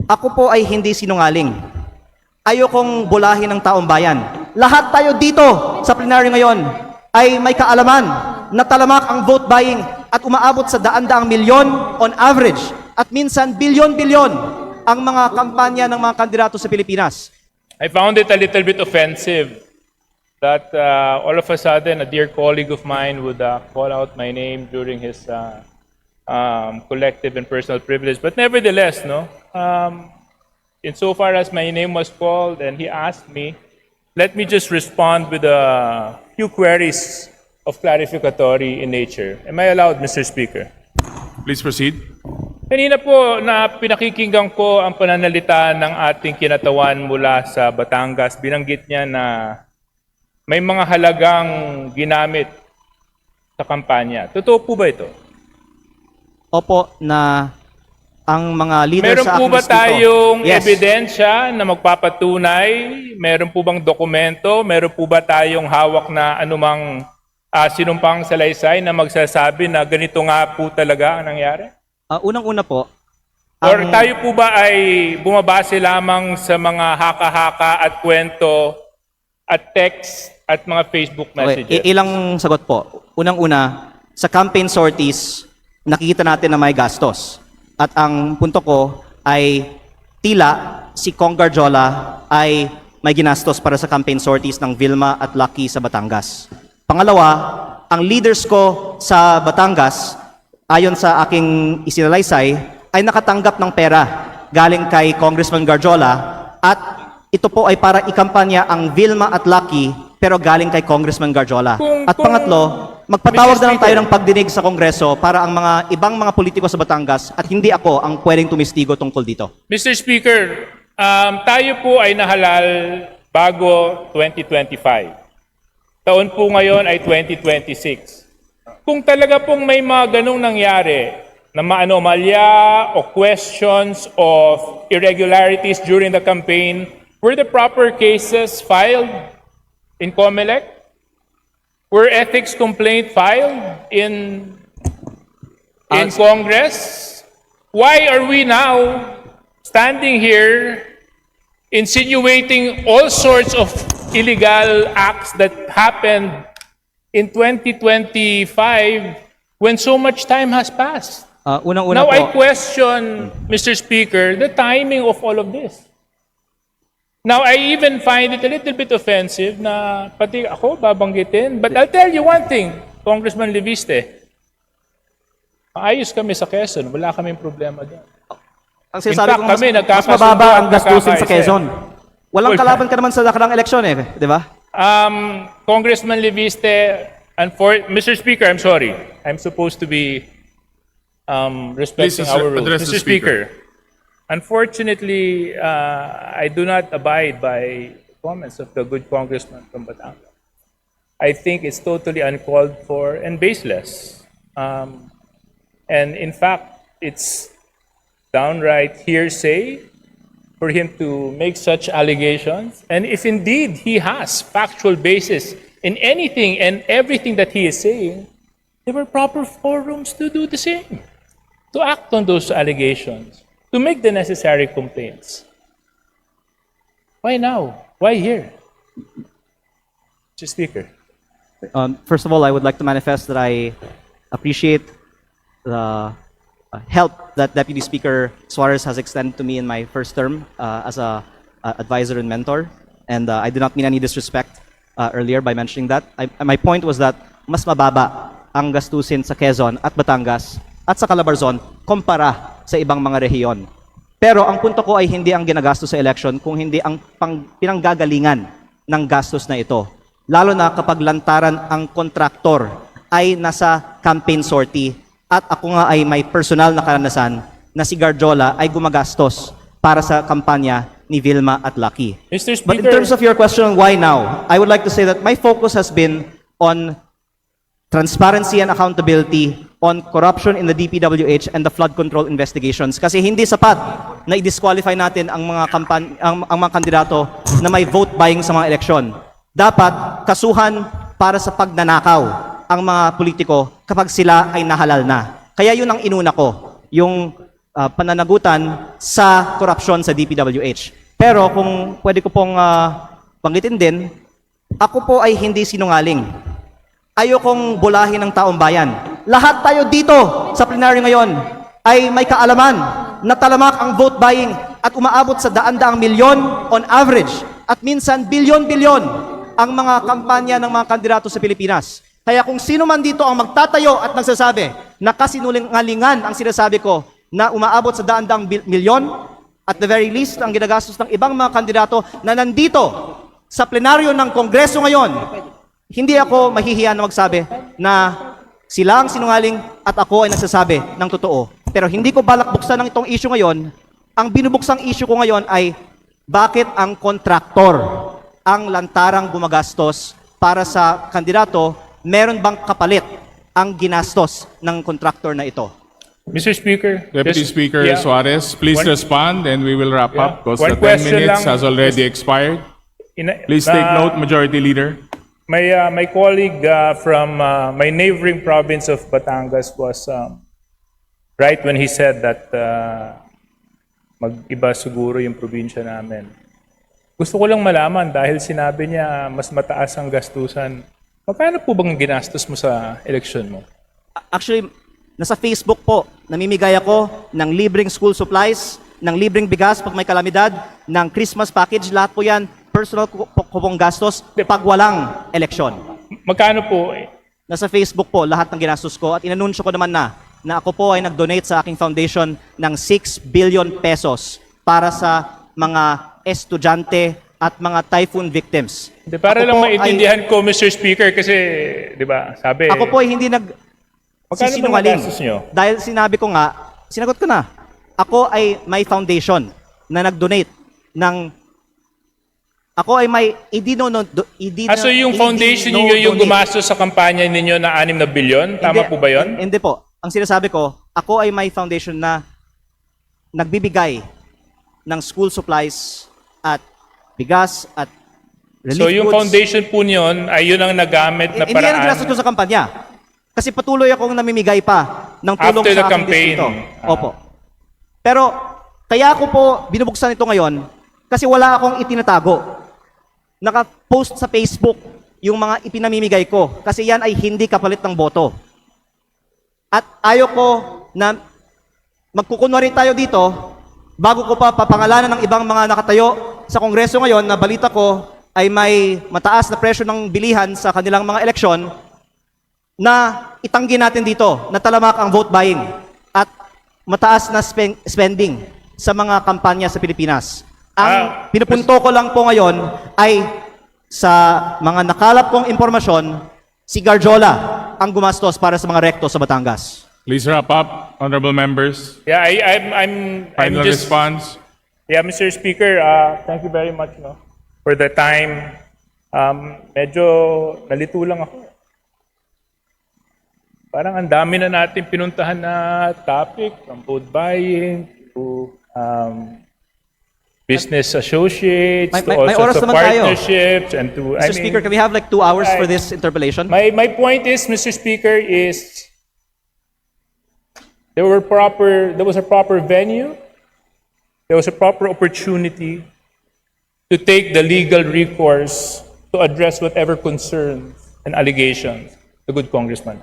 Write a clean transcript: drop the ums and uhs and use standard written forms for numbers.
Ako po ay hindi sinungaling. Ayokong bulahin ng taong bayan. Lahat tayo dito sa plenaryo ngayon ay may kaalaman na talamak ang vote buying at umaabot sa daan-daang milyon on average at minsan bilyon-bilyon ang mga kampanya ng mga kandidato sa Pilipinas. I found it a little bit offensive that all of a sudden a dear colleague of mine would call out my name during his collective and personal privilege. But nevertheless, no, insofar as my name was called and he asked me, let me just respond with a few queries of clarificatory in nature. Am I allowed, Mr. Speaker? Please proceed. Kanina po na pinakikinggan ko ang pananalita ng ating kinatawan mula sa Batangas. Binanggit niya na may mga halagang ginamit sa kampanya. Totoo po ba ito? Opo, na ang mga leaders Meron sa po aking ba distrito- tayong Yes. ebidensya na magpapatunay? Meron po bang dokumento? Meron po ba tayong hawak na anumang sinumpang salaysay na magsasabi na ganito nga po talaga ang nangyari? Unang-una po, Or tayo po ba ay bumabase lamang sa mga haka-haka at kwento at text at mga Facebook okay, messages? ilang sagot po. Unang-una, sa campaign sorties, nakikita natin na may gastos. At ang punto ko ay tila si Kong Garjola ay may ginastos para sa campaign sorties ng Vilma at Lucky sa Batangas. Pangalawa, ang leaders ko sa Batangas, ayon sa aking isinalaysay, ay nakatanggap ng pera galing kay Congressman Garjola at ito po ay para ikampanya ang Vilma at Lucky pero galing kay Congressman Garjola. At pangatlo, magpatawag na lang tayo ng pagdinig sa Kongreso para ang mga ibang mga politiko sa Batangas at hindi ako ang pwedeng tumistigo tungkol dito. Mr. Speaker, tayo po ay nahalal bago 2025. Taon po ngayon ay 2026. Kung talaga pong may mga ganong nangyari na maanomalya o questions of irregularities during the campaign, were the proper cases filed in COMELEC? Were ethics complaint filed in Congress? Why are we now standing here insinuating all sorts of illegal acts that happened in 2025 when so much time has passed? Unang-una Now po, I question, Mr. Speaker, the timing of all of this. Now, I even find it a little bit offensive na pati ako babanggitin. But I'll tell you one thing, Congressman Leviste. Maayos kami sa Quezon. Wala kaming problema doon. ang sinasabi In fact, ko mas, kami mas nagkakasundo mababa at ang gastusin sa nagkakaisa. Quezon. Walang Well, kalaban ka naman sa nakarang eleksyon di ba? Congressman Leviste, Mr. Speaker, I'm sorry. I'm supposed to be respecting Please our rules. address the Mr. Speaker, unfortunately, I do not abide by comments of the good congressman from Batangas. I think it's totally uncalled for and baseless. And in fact, it's downright hearsay for him to make such allegations. And if indeed he has factual basis in anything and everything that he is saying, there were proper forums to do the same, to act on those allegations, to make the necessary complaints. Why now? Why here? Mr. Speaker. First of all, I would like to manifest that I appreciate the help that Deputy Speaker Suarez has extended to me in my first term as a advisor and mentor. And I did not mean any disrespect earlier by mentioning that. My point was that mas mababa ang gastusin sa Quezon at Batangas at sa Calabarzon kumpara sa ibang mga rehiyon. Pero ang punto ko ay hindi ang ginagastos sa election kung hindi ang pinanggagalingan ng gastos na ito. Lalo na kapag lantaran ang kontraktor ay nasa campaign sortie at ako nga ay may personal na karanasan na si Garjola ay gumagastos para sa kampanya ni Vilma at Lucky. Mr. But in Speaker, terms of your question, why now? I would like to say that my focus has been on transparency and accountability on corruption in the DPWH and the flood control investigations. Kasi hindi sapat na i-disqualify natin ang mga ang mga kandidato na may vote buying sa mga eleksyon. Dapat kasuhan para sa pagnanakaw ang mga politiko kapag sila ay nahalal na. Kaya yun ang inuna ko, yung pananagutan sa korupsyon sa DPWH. Pero kung pwede ko pong banggitin din, ako po ay hindi sinungaling. Ayokong bulahin ng taong bayan. Lahat tayo dito sa plenaryo ngayon ay may kaalaman na talamak ang vote buying at umaabot sa daan-daang milyon on average at minsan bilyon-bilyon ang mga kampanya ng mga kandidato sa Pilipinas. Kaya kung sino man dito ang magtatayo at nagsasabi na kasinungalingan ang sinasabi ko na umaabot sa daan-daang milyon, at the very least, ang ginagastos ng ibang mga kandidato na nandito sa plenaryo ng Kongreso ngayon, hindi ako mahihiya na magsabi na sila ang sinungaling at ako ay nagsasabi ng totoo. Pero hindi ko balak buksan ng itong issue ngayon. Ang binubuksang issue ko ngayon ay bakit ang kontraktor ang lantarang gumagastos para sa kandidato, meron bang kapalit ang ginastos ng kontraktor na ito? Mr. Speaker. Deputy just- Speaker yeah. Suarez, please One- respond and we will wrap Yeah. up because One the 10 question minutes lang. has already expired. Please take note, Majority Leader. My colleague from my neighboring province of Batangas was right when he said that mag-iba siguro yung probinsya namin. Gusto ko lang malaman dahil sinabi niya mas mataas ang gastusan. Magkano po bang ginastos mo sa eleksyon mo? Actually, nasa Facebook po, namimigay ako ng libreng school supplies, ng libreng bigas pag may kalamidad, ng Christmas package, lahat po yan, personal ko pong gastos pag walang eleksyon. Magkano po? Nasa Facebook po, lahat ng ginastos ko at inanunsyo ko naman na ako po ay nag-donate sa aking foundation ng 6 billion pesos para sa mga estudyante at mga typhoon victims. Di, para Ako lang po maintindihan ko, Mr. Speaker, kasi, di ba, sabi... Ako po ay hindi Magkano ba sisinungaling. nagastos nyo? Dahil sinabi ko nga, sinagot ko na, ako ay may foundation na nag-donate ng... Ako ay may... So yung foundation niyo yung gumastos sa kampanya ninyo na 6 na bilyon? Tama po ba yun? Hindi po. Ang sinasabi ko, ako ay may foundation na nagbibigay ng school supplies at bigas at relief So yung goods. foundation po niyon ay yun ang nagamit na Hindi yan ang paraan ginastos ko sa kampanya. Kasi patuloy akong namimigay pa ng tulong after sa the aking campaign. distrito. Opo. Pero kaya ako po binubuksan ito ngayon kasi wala akong itinatago. Naka-post sa Facebook yung mga ipinamimigay ko kasi yan ay hindi kapalit ng boto. At ayoko na magkukunwari tayo dito bago ko pa papangalanan ng ibang mga nakatayo sa Kongreso ngayon na balita ko ay may mataas na presyo ng bilihan sa kanilang mga eleksyon na itanggi natin dito na talamak ang vote buying at mataas na spending sa mga kampanya sa Pilipinas. Ang pinupunto ko lang po ngayon ay sa mga nakalap kong impormasyon, si Garjola ang gumastos para sa mga rekto sa Batangas. Please wrap up, honorable members. Yeah, I'm Final just... response. Yeah, Mr. Speaker, thank you very much for the time. Medyo nalito lang ako. Parang ang dami na natin pinuntahan na topic, from vote buying to business associates, May- to may also oras to naman tayo. partnerships, and to... Mr. Speaker, can we have like 2 hours for this interpellation? My point is, Mr. Speaker, is there was a proper venue, there was a proper opportunity to take the legal recourse to address whatever concerns and allegations the good congressman.